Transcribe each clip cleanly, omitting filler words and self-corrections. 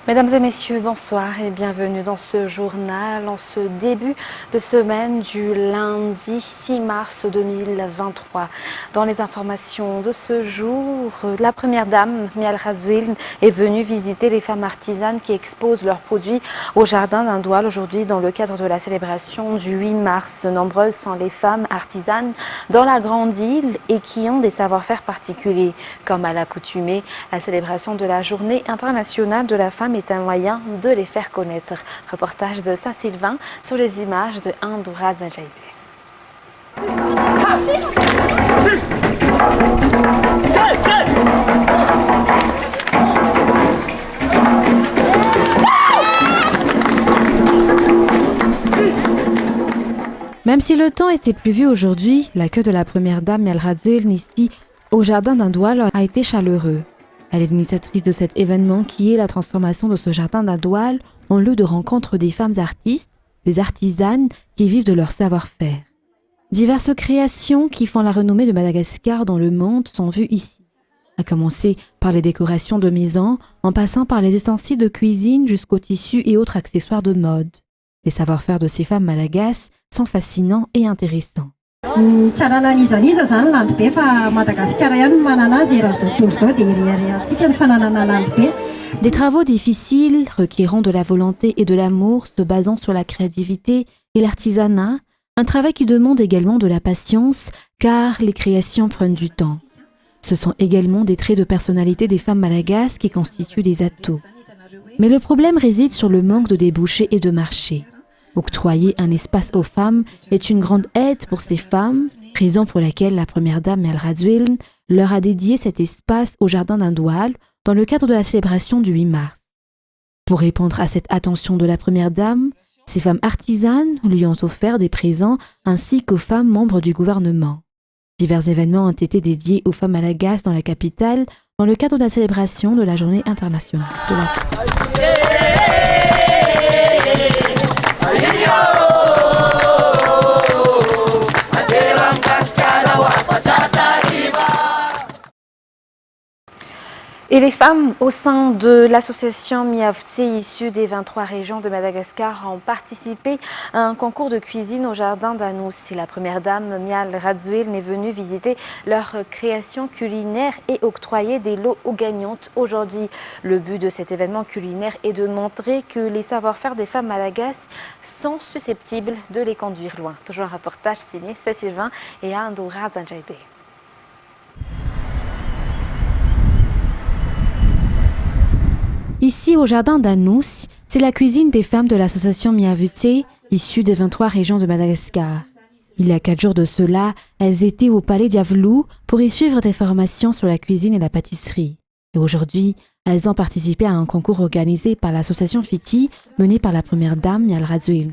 Mesdames et messieurs, bonsoir et bienvenue dans ce journal, en ce début de semaine du lundi 6 mars 2023. Dans les informations de ce jour, la première dame, Mial Razouil, est venue visiter les femmes artisanes qui exposent leurs produits au jardin d'Indoual aujourd'hui dans le cadre de la célébration du 8 mars. Nombreuses sont les femmes artisanes dans la grande île et qui ont des savoir-faire particuliers. Comme à l'accoutumée, la célébration de la journée internationale de la femme est un moyen de les faire connaître. Reportage de Saint-Sylvain sur les images de Andoura Zanjaïbe. Même si le temps était pluvieux aujourd'hui, l'accueil de la première dame Mial Razouil ici au jardin d'Indoual a été chaleureux. Elle est l'initiatrice de cet événement qui est la transformation de ce jardin d'Indoual en lieu de rencontre des femmes artistes, des artisanes qui vivent de leur savoir-faire. Diverses créations qui font la renommée de Madagascar dans le monde sont vues ici. À commencer par les décorations de maison, en passant par les ustensiles de cuisine jusqu'aux tissus et autres accessoires de mode. Les savoir-faire de ces femmes malagasy sont fascinants et intéressants. Des travaux difficiles, requérant de la volonté et de l'amour, se basant sur la créativité et l'artisanat, un travail qui demande également de la patience, car les créations prennent du temps. Ce sont également des traits de personnalité des femmes malagasy qui constituent des atouts. Mais le problème réside sur le manque de débouchés et de marchés. Octroyer un espace aux femmes est une grande aide pour ces femmes, raison pour laquelle la première dame Mial Razouil leur a dédié cet espace au jardin d'Indoual dans le cadre de la célébration du 8 mars. Pour répondre à cette attention de la première dame, ces femmes artisanes lui ont offert des présents ainsi qu'aux femmes membres du gouvernement. Divers événements ont été dédiés aux femmes malagasy dans la capitale dans le cadre de la célébration de la Journée internationale de la femme. Et les femmes au sein de l'association Miavtse, issue des 23 régions de Madagascar, ont participé à un concours de cuisine au jardin d'Anous. La première dame, Mial Razouil, est venue visiter leur création culinaire et octroyer des lots aux gagnantes aujourd'hui. Le but de cet événement culinaire est de montrer que les savoir-faire des femmes malagasy sont susceptibles de les conduire loin. Toujours un reportage signé Saint-Sylvain et Andoura Zanjaïbe. Ici, au jardin d'Anous, c'est la cuisine des femmes de l'association Miavtse, issue des 23 régions de Madagascar. Il y a 4 jours de cela, elles étaient au palais d'Yavlou pour y suivre des formations sur la cuisine et la pâtisserie. Et aujourd'hui, elles ont participé à un concours organisé par l'association Fiti, menée par la première dame Mial Razouil.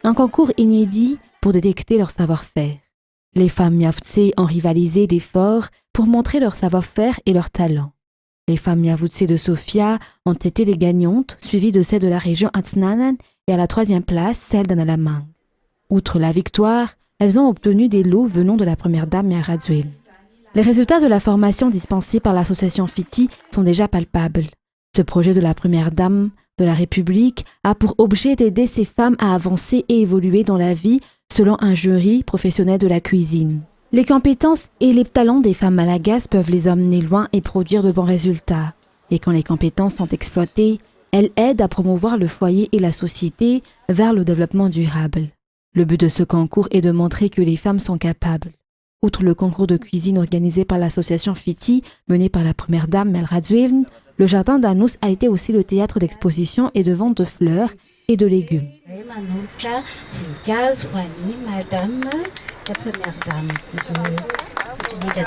Un concours inédit pour détecter leur savoir-faire. Les femmes Miavtse ont rivalisé d'efforts pour montrer leur savoir-faire et leur talent. Les femmes Miavtse de Sofia ont été les gagnantes, suivies de celles de la région Atsnanan et à la 3e place, celle d'Analamang. Outre la victoire, elles ont obtenu des lots venant de la première dame Mial Razouil. Les résultats de la formation dispensée par l'association Fiti sont déjà palpables. Ce projet de la première dame de la République a pour objet d'aider ces femmes à avancer et évoluer dans la vie selon un jury professionnel de la cuisine. Les compétences et les talents des femmes malagasy peuvent les emmener loin et produire de bons résultats. Et quand les compétences sont exploitées, elles aident à promouvoir le foyer et la société vers le développement durable. Le but de ce concours est de montrer que les femmes sont capables. Outre le concours de cuisine organisé par l'association Fiti, mené par la première dame Mial Razouil, le jardin d'Anous a été aussi le théâtre d'exposition et de vente de fleurs et de légumes. La première dame. C'est une idée.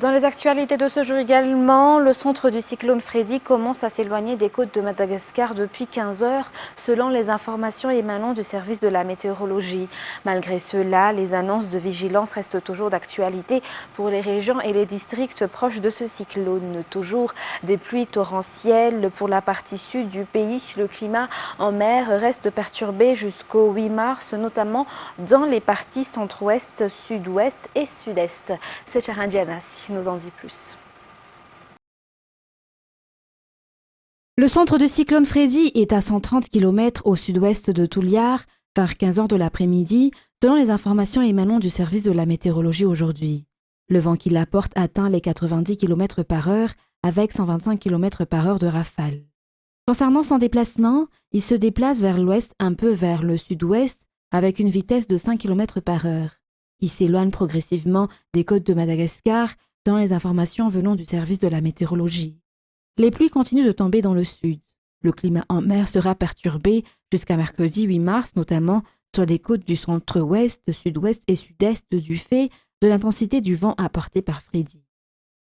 Dans les actualités de ce jour également, le centre du cyclone Freddy commence à s'éloigner des côtes de Madagascar depuis 15 heures, selon les informations émanant du service de la météorologie. Malgré cela, les annonces de vigilance restent toujours d'actualité pour les régions et les districts proches de ce cyclone. Toujours des pluies torrentielles pour la partie sud du pays. Le climat en mer reste perturbé jusqu'au 8 mars, notamment dans les parties centre-ouest, sud-ouest et sud-est. C'est Charandianas nous en dit plus. Le centre du cyclone Freddy est à 130 km au sud-ouest de Tuliar, vers 15 heures de l'après-midi, selon les informations émanant du service de la météorologie aujourd'hui. Le vent qui l'apporte atteint les 90 km par heure avec 125 km par heure de rafale. Concernant son déplacement, il se déplace vers l'ouest un peu vers le sud-ouest avec une vitesse de 5 km par heure. Il s'éloigne progressivement des côtes de Madagascar dans les informations venant du service de la météorologie. Les pluies continuent de tomber dans le sud. Le climat en mer sera perturbé jusqu'à mercredi 8 mars, notamment sur les côtes du centre-ouest, sud-ouest et sud-est du fait de l'intensité du vent apporté par Freddy.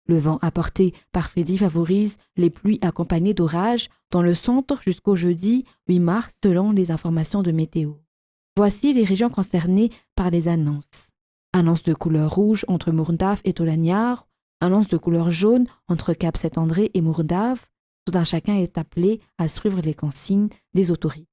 Le vent apporté par Freddy favorise les pluies accompagnées d'orages dans le centre jusqu'au jeudi 8 mars selon les informations de météo. Voici les régions concernées par les annonces. Annonce de couleur rouge entre Mourndaf et Tolaniar, annonce de couleur jaune entre Cap Saint-André et Mourndaf. Tout un chacun est appelé à suivre les consignes des autorités.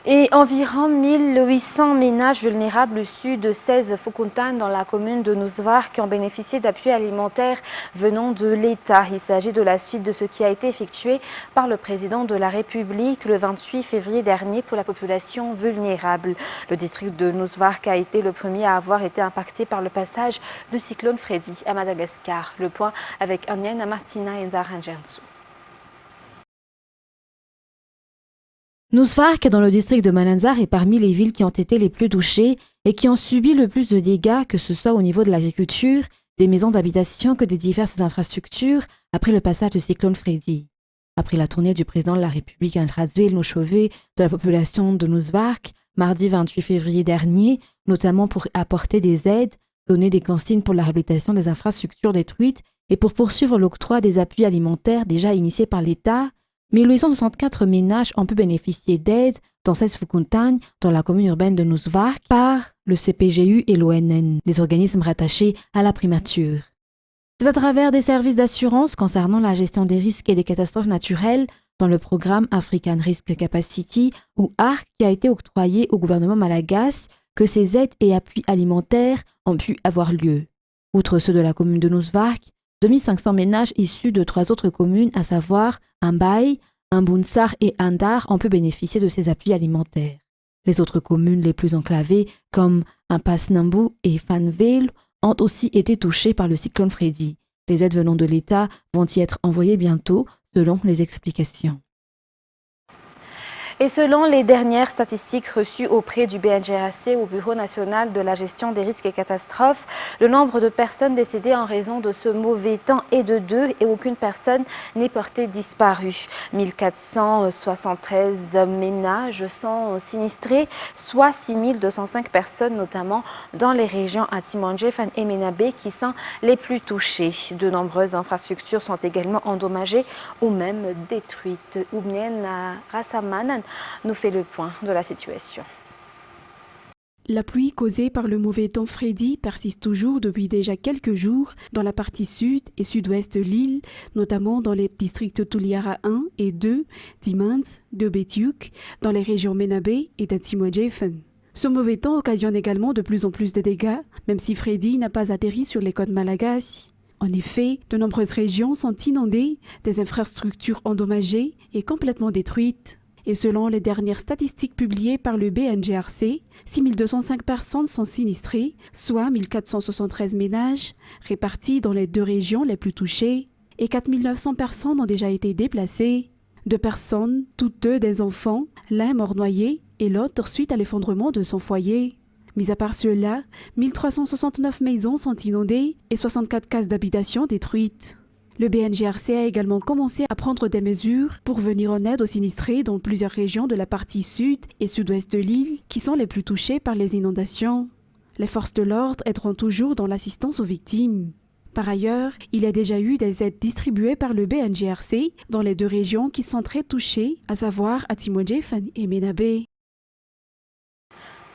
Et environ 1800 ménages vulnérables issus de 16 Fukuntan dans la commune de Nousvar qui ont bénéficié d'appui alimentaire venant de l'État. Il s'agit de la suite de ce qui a été effectué par le président de la République le 28 février dernier pour la population vulnérable. Le district de Nousvar a été le premier à avoir été impacté par le passage du cyclone Freddy à Madagascar. Le point avec Anienne Martina et Nzaranjansu. Nousvark, dans le district de Malanzar, est parmi les villes qui ont été les plus touchées et qui ont subi le plus de dégâts, que ce soit au niveau de l'agriculture, des maisons d'habitation que des diverses infrastructures après le passage du cyclone Freddy. Après la tournée du président de la République Andradzuel Nochové de la population de Nousvark, mardi 28 février dernier, notamment pour apporter des aides, donner des consignes pour la réhabilitation des infrastructures détruites et pour poursuivre l'octroi des appuis alimentaires déjà initiés par l'État, 1864 ménages ont pu bénéficier d'aides dans 16 Fukuntan, dans la commune urbaine de Nousvark, par le CPGU et l'ONN, des organismes rattachés à la primature. C'est à travers des services d'assurance concernant la gestion des risques et des catastrophes naturelles dans le programme African Risk Capacity, ou ARC, qui a été octroyé au gouvernement malagasy, que ces aides et appuis alimentaires ont pu avoir lieu. Outre ceux de la commune de Nousvark, 2500 ménages issus de 3 autres communes, à savoir Ambaye, Ambunsar et Andar, ont pu bénéficier de ces appuis alimentaires. Les autres communes les plus enclavées, comme Ampasnambu et Fanvale, ont aussi été touchées par le cyclone Freddy. Les aides venant de l'État vont y être envoyées bientôt, selon les explications. Et selon les dernières statistiques reçues auprès du BNGRC au Bureau national de la gestion des risques et catastrophes, le nombre de personnes décédées en raison de ce mauvais temps est de 2 et aucune personne n'est portée disparue. 1473 ménages sont sinistrés, soit 6205 personnes, notamment dans les régions Atimandjé-Fan et Menabe qui sont les plus touchées. De nombreuses infrastructures sont également endommagées ou même détruites. Oubnien Rassamanan nous fait le point de la situation. La pluie causée par le mauvais temps Freddy persiste toujours depuis déjà quelques jours dans la partie sud et sud-ouest de l'île, notamment dans les districts Tuliara 1 et 2, Dimans, de Betiuk, dans les régions Menabe et d'Atimodjefen. Ce mauvais temps occasionne également de plus en plus de dégâts, même si Freddy n'a pas atterri sur les côtes malagasy. En effet, de nombreuses régions sont inondées, des infrastructures endommagées et complètement détruites. Et selon les dernières statistiques publiées par le BNGRC, 6205 personnes sont sinistrées, soit 1473 ménages, répartis dans les 2 régions les plus touchées, et 4900 personnes ont déjà été déplacées. 2 personnes, toutes 2 des enfants, l'un mort noyé et l'autre suite à l'effondrement de son foyer. Mis à part cela, 1369 maisons sont inondées et 64 cases d'habitation détruites. Le BNGRC a également commencé à prendre des mesures pour venir en aide aux sinistrés dans plusieurs régions de la partie sud et sud-ouest de l'île qui sont les plus touchées par les inondations. Les forces de l'ordre aideront toujours dans l'assistance aux victimes. Par ailleurs, il y a déjà eu des aides distribuées par le BNGRC dans les 2 régions qui sont très touchées, à savoir Atimodjefen et Menabe.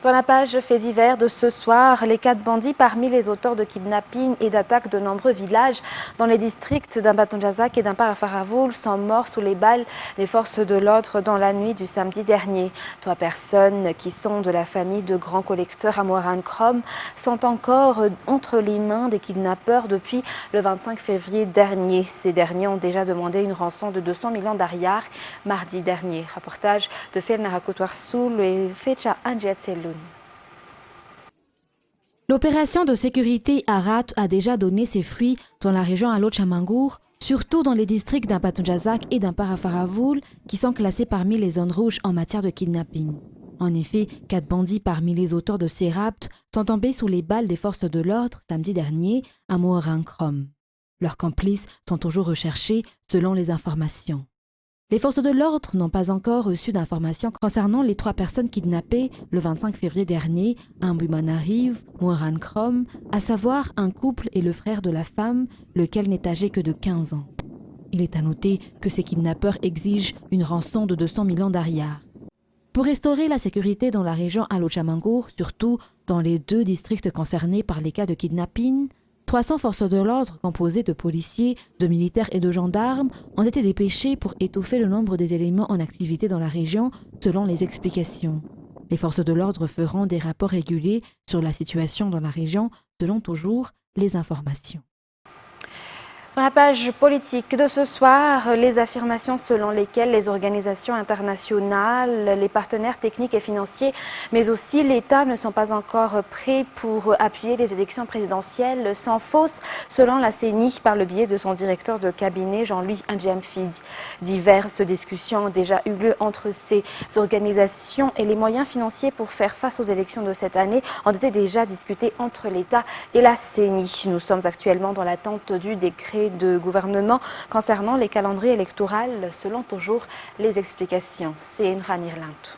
Dans la page faits divers de ce soir, les 4 bandits parmi les auteurs de kidnapping et d'attaques de nombreux villages dans les districts d'Ambatondjazak et d'Amparafaravoul sont morts sous les balles des forces de l'ordre dans la nuit du samedi dernier. 3 personnes qui sont de la famille de grands collecteurs à Moran-Krom sont encore entre les mains des kidnappeurs depuis le 25 février dernier. Ces derniers ont déjà demandé une rançon de 200 millions d'ariars mardi dernier. Reportage de Felnarakotoir Soul et Fecha Anjiatselun. L'opération de sécurité Arat a déjà donné ses fruits dans la région Alo-Chamangour, surtout dans les districts d'Ambatondjazak et d'Amparafaravoul, qui sont classés parmi les zones rouges en matière de kidnapping. En effet, 4 bandits parmi les auteurs de ces rapts sont tombés sous les balles des forces de l'ordre samedi dernier à Moran-Krom. Leurs complices sont toujours recherchés selon les informations. Les forces de l'ordre n'ont pas encore reçu d'informations concernant les 3 personnes kidnappées le 25 février dernier à Mbumanariv, Moran-Krom, à savoir un couple et le frère de la femme, lequel n'est âgé que de 15 ans. Il est à noter que ces kidnappeurs exigent une rançon de 200 millions d'ariars. Pour restaurer la sécurité dans la région Alo-Chamangour, surtout dans les 2 districts concernés par les cas de kidnapping, 300 forces de l'ordre composées de policiers, de militaires et de gendarmes ont été dépêchées pour étoffer le nombre des éléments en activité dans la région selon les explications. Les forces de l'ordre feront des rapports réguliers sur la situation dans la région selon toujours les informations. Dans la page politique de ce soir, les affirmations selon lesquelles les organisations internationales, les partenaires techniques et financiers, mais aussi l'État ne sont pas encore prêts pour appuyer les élections présidentielles sont fausses, selon la CENI, par le biais de son directeur de cabinet, Jean-Louis Ndjamfid. Diverses discussions ont déjà eu lieu entre ces organisations et les moyens financiers pour faire face aux élections de cette année ont été déjà discutés entre l'État et la CENI. Nous sommes actuellement dans l'attente du décret de gouvernement concernant les calendriers électoraux, selon toujours les explications. C'est Inran Irlantu.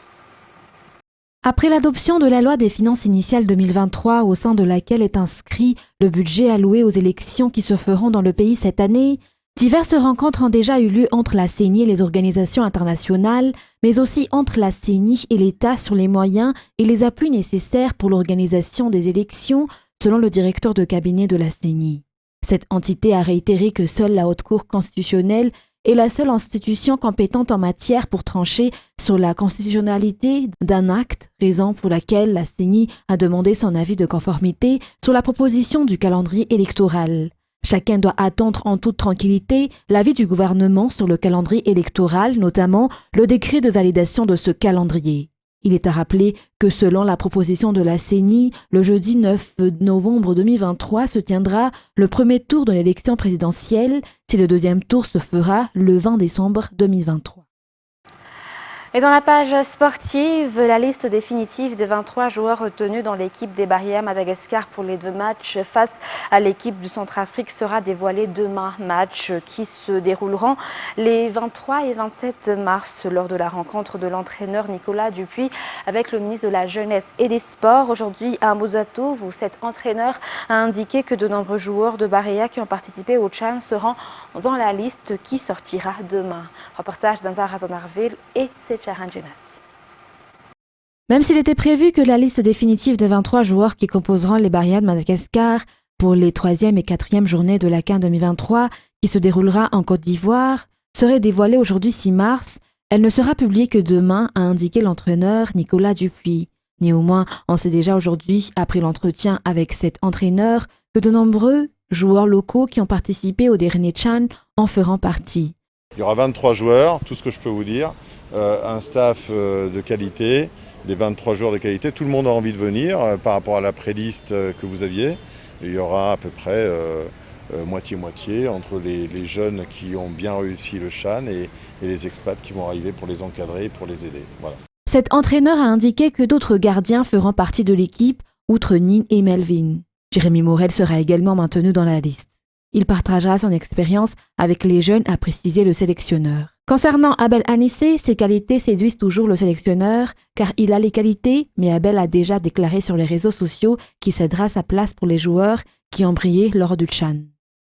Après l'adoption de la loi des finances initiales 2023, au sein de laquelle est inscrit le budget alloué aux élections qui se feront dans le pays cette année, diverses rencontres ont déjà eu lieu entre la CENI et les organisations internationales, mais aussi entre la CENI et l'État sur les moyens et les appuis nécessaires pour l'organisation des élections, selon le directeur de cabinet de la CENI. Cette entité a réitéré que seule la Haute Cour constitutionnelle est la seule institution compétente en matière pour trancher sur la constitutionnalité d'un acte, raison pour laquelle la CENI a demandé son avis de conformité sur la proposition du calendrier électoral. Chacun doit attendre en toute tranquillité l'avis du gouvernement sur le calendrier électoral, notamment le décret de validation de ce calendrier. Il est à rappeler que selon la proposition de la CENI, le jeudi 9 novembre 2023 se tiendra le premier tour de l'élection présidentielle, si le deuxième tour se fera le 20 décembre 2023. Et dans la page sportive, la liste définitive des 23 joueurs retenus dans l'équipe des Bahia Madagascar pour les 2 matchs face à l'équipe du Centrafrique sera dévoilée demain. Matchs qui se dérouleront les 23 et 27 mars lors de la rencontre de l'entraîneur Nicolas Dupuis avec le ministre de la Jeunesse et des Sports. Aujourd'hui à Mbuzatu, où cet entraîneur a indiqué que de nombreux joueurs de Bahia qui ont participé au Chan seront dans la liste qui sortira demain. Reportage d'Anzara Tonarville et Même s'il était prévu que la liste définitive des 23 joueurs qui composeront les Bahia de Madagascar pour les 3e et 4e journées de la CAN 2023 qui se déroulera en Côte d'Ivoire serait dévoilée aujourd'hui 6 mars, elle ne sera publiée que demain, a indiqué l'entraîneur Nicolas Dupuis. Néanmoins, on sait déjà aujourd'hui, après l'entretien avec cet entraîneur, que de nombreux joueurs locaux qui ont participé au dernier Chan en feront partie. Il y aura 23 joueurs, tout ce que je peux vous dire. Un staff de qualité, des 23 joueurs de qualité. Tout le monde a envie de venir par rapport à la préliste que vous aviez. Il y aura à peu près moitié-moitié entre les jeunes qui ont bien réussi le Chan et les expats qui vont arriver pour les encadrer et pour les aider. Voilà. Cet entraîneur a indiqué que d'autres gardiens feront partie de l'équipe, outre Nin et Melvin. Jérémy Morel sera également maintenu dans la liste. Il partagera son expérience avec les jeunes, a précisé le sélectionneur. Concernant Abel Anissé, ses qualités séduisent toujours le sélectionneur car il a les qualités, mais Abel a déjà déclaré sur les réseaux sociaux qu'il cédera sa place pour les joueurs qui ont brillé lors du Chan.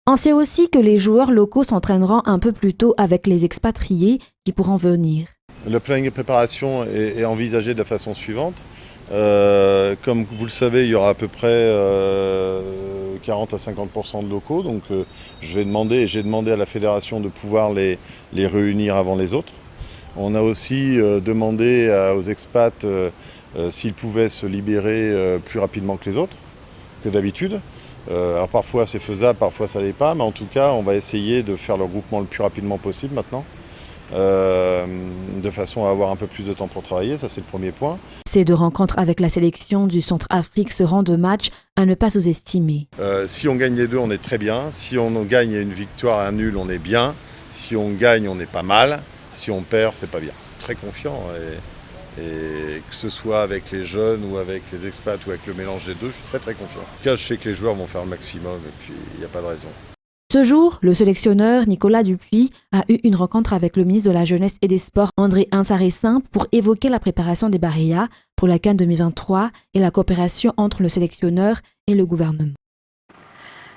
On sait aussi que les joueurs locaux s'entraîneront un peu plus tôt avec les expatriés qui pourront venir. Le planning de préparation est envisagé de la façon suivante. Comme vous le savez, il y aura à peu près 40 à 50% de locaux. Donc j'ai demandé à la fédération de pouvoir les réunir avant les autres. On a aussi demandé aux expats s'ils pouvaient se libérer plus rapidement que les autres, que d'habitude. Alors parfois c'est faisable, parfois ça l'est pas, mais en tout cas on va essayer de faire le regroupement le plus rapidement possible maintenant, de façon à avoir un peu plus de temps pour travailler, ça c'est le premier point. Ces 2 rencontres avec la sélection du Centrafrique seront 2 matchs à ne pas sous-estimer. Si on gagne les 2, on est très bien. Si on gagne une victoire et un nul, on est bien. Si on gagne, on est pas mal. Si on perd, c'est pas bien. Très confiant. Et que ce soit avec les jeunes ou avec les expats ou avec le mélange des deux, je suis très très confiant. En tout cas, je sais que les joueurs vont faire le maximum et puis il n'y a pas de raison. Ce jour, le sélectionneur Nicolas Dupuis a eu une rencontre avec le ministre de la Jeunesse et des Sports André Ansaré-Simp pour évoquer la préparation des Barilla pour la CAN 2023 et la coopération entre le sélectionneur et le gouvernement.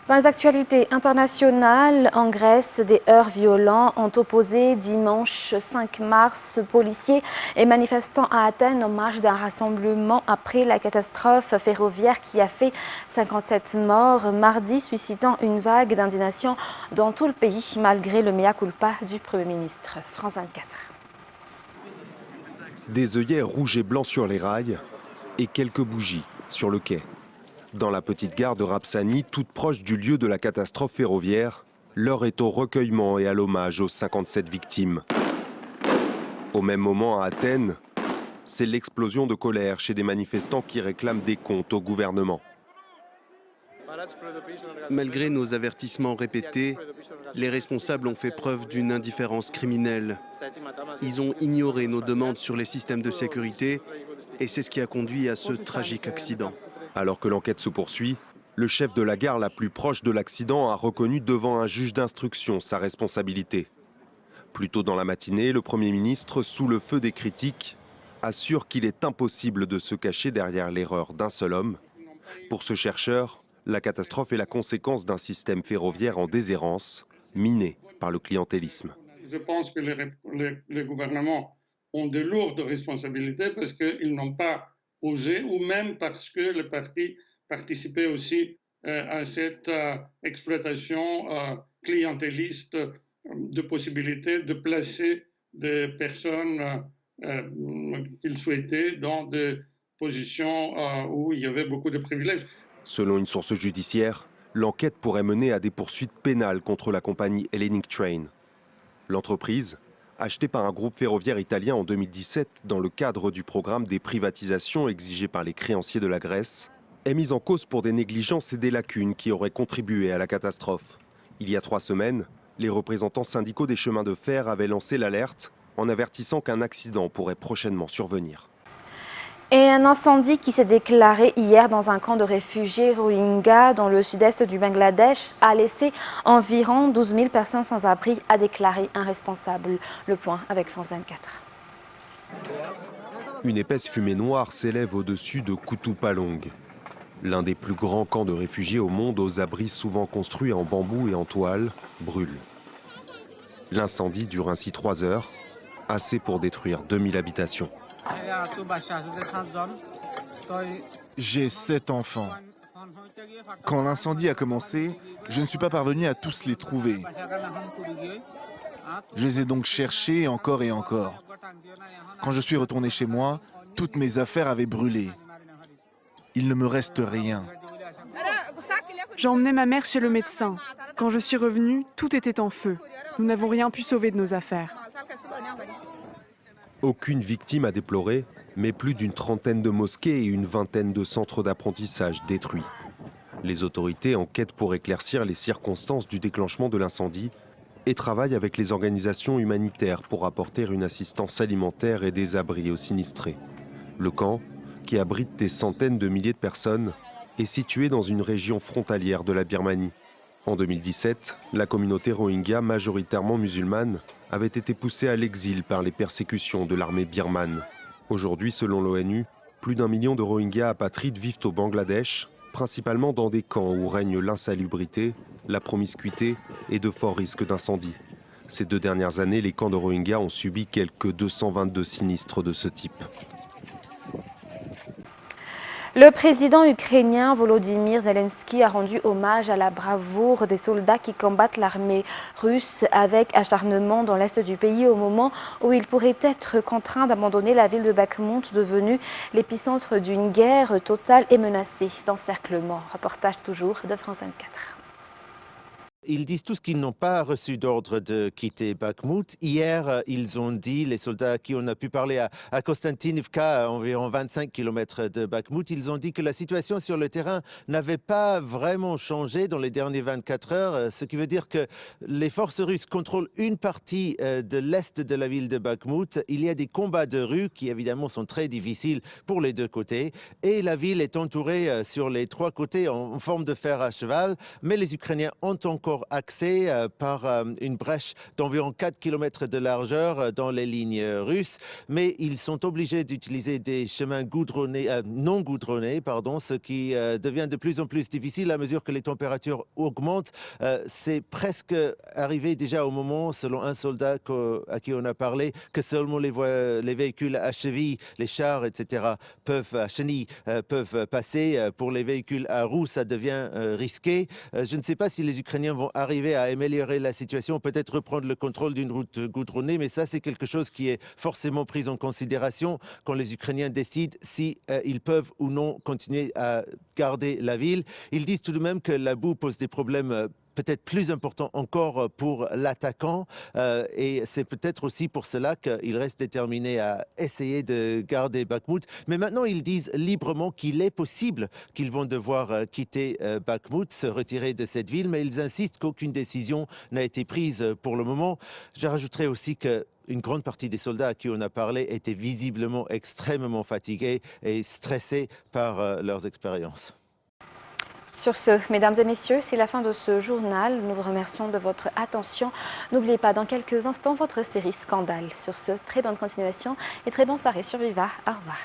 Dans les actualités internationales, en Grèce, des heurts violents ont opposé dimanche 5 mars policiers et manifestants à Athènes en marge d'un rassemblement après la catastrophe ferroviaire qui a fait 57 morts mardi, suscitant une vague d'indignation dans tout le pays malgré le mea culpa du Premier ministre. France 24. Des œillets rouges et blancs sur les rails et quelques bougies sur le quai. Dans la petite gare de Rapsani, toute proche du lieu de la catastrophe ferroviaire, l'heure est au recueillement et à l'hommage aux 57 victimes. Au même moment à Athènes, c'est l'explosion de colère chez des manifestants qui réclament des comptes au gouvernement. Malgré nos avertissements répétés, les responsables ont fait preuve d'une indifférence criminelle. Ils ont ignoré nos demandes sur les systèmes de sécurité et c'est ce qui a conduit à ce tragique accident. Alors que l'enquête se poursuit, le chef de la gare la plus proche de l'accident a reconnu devant un juge d'instruction sa responsabilité. Plus tôt dans la matinée, le Premier ministre, sous le feu des critiques, assure qu'il est impossible de se cacher derrière l'erreur d'un seul homme. Pour ce chercheur, la catastrophe est la conséquence d'un système ferroviaire en déshérence, miné par le clientélisme. Je pense que les gouvernements ont de lourdes responsabilités parce qu'ils n'ont pas osé, ou même parce que le parti participait aussi à cette exploitation clientéliste de possibilités de placer des personnes qu'ils souhaitaient dans des positions où il y avait beaucoup de privilèges. Selon une source judiciaire, l'enquête pourrait mener à des poursuites pénales contre la compagnie Hellenic Train. L'entreprise, achetée par un groupe ferroviaire italien en 2017 dans le cadre du programme des privatisations exigé par les créanciers de la Grèce, est mise en cause pour des négligences et des lacunes qui auraient contribué à la catastrophe. Il y a 3 semaines, les représentants syndicaux des chemins de fer avaient lancé l'alerte en avertissant qu'un accident pourrait prochainement survenir. Et un incendie qui s'est déclaré hier dans un camp de réfugiés Rohingyas dans le sud-est du Bangladesh a laissé environ 12 000 personnes sans abri, a déclaré un responsable. Le point avec France 24. Une épaisse fumée noire s'élève au-dessus de Kutupalong, l'un des plus grands camps de réfugiés au monde aux abris souvent construits en bambou et en toile, brûle. L'incendie dure ainsi 3 heures, assez pour détruire 2000 habitations. J'ai 7 enfants. Quand l'incendie a commencé, je ne suis pas parvenu à tous les trouver. Je les ai donc cherchés encore et encore. Quand je suis retourné chez moi, toutes mes affaires avaient brûlé. Il ne me reste rien. J'ai emmené ma mère chez le médecin. Quand je suis revenue, tout était en feu. Nous n'avons rien pu sauver de nos affaires. Aucune victime à déplorer, mais plus d'une trentaine de mosquées et une vingtaine de centres d'apprentissage détruits. Les autorités enquêtent pour éclaircir les circonstances du déclenchement de l'incendie et travaillent avec les organisations humanitaires pour apporter une assistance alimentaire et des abris aux sinistrés. Le camp, qui abrite des centaines de milliers de personnes, est situé dans une région frontalière de la Birmanie. En 2017, la communauté Rohingya, majoritairement musulmane, avait été poussée à l'exil par les persécutions de l'armée birmane. Aujourd'hui, selon l'ONU, plus d'1 million de Rohingyas apatrides vivent au Bangladesh, principalement dans des camps où règne l'insalubrité, la promiscuité et de forts risques d'incendie. Ces 2 dernières années, les camps de Rohingyas ont subi quelques 222 sinistres de ce type. Le président ukrainien Volodymyr Zelensky a rendu hommage à la bravoure des soldats qui combattent l'armée russe avec acharnement dans l'est du pays au moment où il pourrait être contraint d'abandonner la ville de Bakhmout, devenue l'épicentre d'une guerre totale et menacée d'encerclement. Reportage toujours de France 24. Ils disent tous qu'ils n'ont pas reçu d'ordre de quitter Bakhmout. Hier, ils ont dit, les soldats à qui on a pu parler à Kostantinivka, à environ 25 km de Bakhmout, ils ont dit que la situation sur le terrain n'avait pas vraiment changé dans les dernières 24 heures, ce qui veut dire que les forces russes contrôlent une partie de l'est de la ville de Bakhmout. Il y a des combats de rue qui évidemment sont très difficiles pour les deux côtés et la ville est entourée sur les trois côtés en forme de fer à cheval, mais les Ukrainiens ont encore accès par une brèche d'environ 4 km de largeur dans les lignes russes, mais ils sont obligés d'utiliser des chemins non goudronnés, ce qui devient de plus en plus difficile à mesure que les températures augmentent. C'est presque arrivé déjà au moment, selon un soldat à qui on a parlé, que seulement les véhicules à cheville, les chars, etc., à chenilles, peuvent passer. Pour les véhicules à roues, ça devient risqué. Je ne sais pas si les Ukrainiens vont arriver à améliorer la situation, peut-être reprendre le contrôle d'une route goudronnée, mais ça c'est quelque chose qui est forcément pris en considération quand les Ukrainiens décident si ils peuvent ou non continuer à garder la ville. Ils disent tout de même que la boue pose des problèmes peut-être plus important encore pour l'attaquant et c'est peut-être aussi pour cela qu'il reste déterminé à essayer de garder Bakhmout. Mais maintenant, ils disent librement qu'il est possible qu'ils vont devoir quitter Bakhmout, se retirer de cette ville, mais ils insistent qu'aucune décision n'a été prise pour le moment. Je rajouterai aussi que une grande partie des soldats à qui on a parlé étaient visiblement extrêmement fatigués et stressés par leurs expériences. Sur ce, mesdames et messieurs, c'est la fin de ce journal. Nous vous remercions de votre attention. N'oubliez pas, dans quelques instants, votre série Scandale. Sur ce, très bonne continuation et très bonne soirée sur Viva. Au revoir.